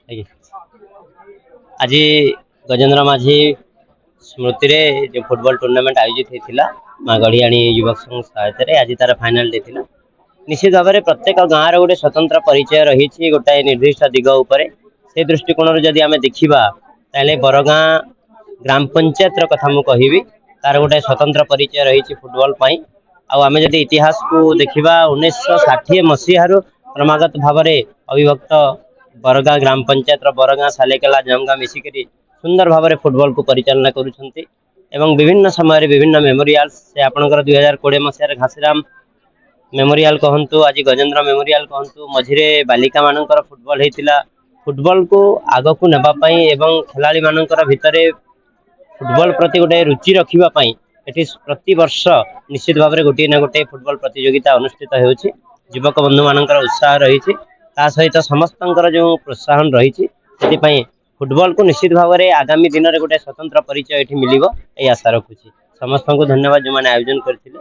ଆଜ୍ଞା। ଆଜି ଗଜେନ୍ଦ୍ର ମାଝୀ ସ୍ମୃତିରେ जो फुटबॉल टूर्नामेंट आयोजित होता मागढ़ियाणी युवक संघ सहायतार आज तार फाइनाल देथिला। निश्चित भाव में प्रत्येक गाँव गोटे स्वतंत्र परिचय रही गोटाए निर्दिष्ट दिग उपर से दृष्टिकोण जदि आम देखा ताले बरगाँ ग्राम पंचायत कथा मु कहि तार गोटे स्वतंत्र परिचय रही फुटबॉल आम जब इतिहास को देखा 1960 मसीह क्रमागत भाव में अविभक्त बरगाँ ग्राम पंचायत बरगाँ सालेकेला जमगाँ मिसिक सुंदर भाव में फुटबॉल को परिचालना करुछंती एवं विभिन्न समय विभिन्न मेमोरियल से आपणकर 2020 मसीह घासीराम मेमोरियल कहतु आज गजेन्द्र मेमोरियल कहतु मझिरे बालिका मानकर फुटबॉल होता फुटबॉल को आग को नापी एवं खेलाड़ी मानकर भितर फुटबॉल प्रति गोटे रुचि रखापी ये प्रति वर्ष निश्चित भाव में गोटे ना गोटे फुटबॉल प्रतियोगिता अनुष्ठित होउछि। युवक बंधु मानकर उत्साह रही सहित समस्त जो प्रोत्साहन रही फुटबॉल को निश्चित भाव में आगामी दिन में गोटे स्वतंत्र परिचय ये मिलिबो आशा रखुछि। समस्त को धन्यवाद जो मैंने आयोजन करथिले।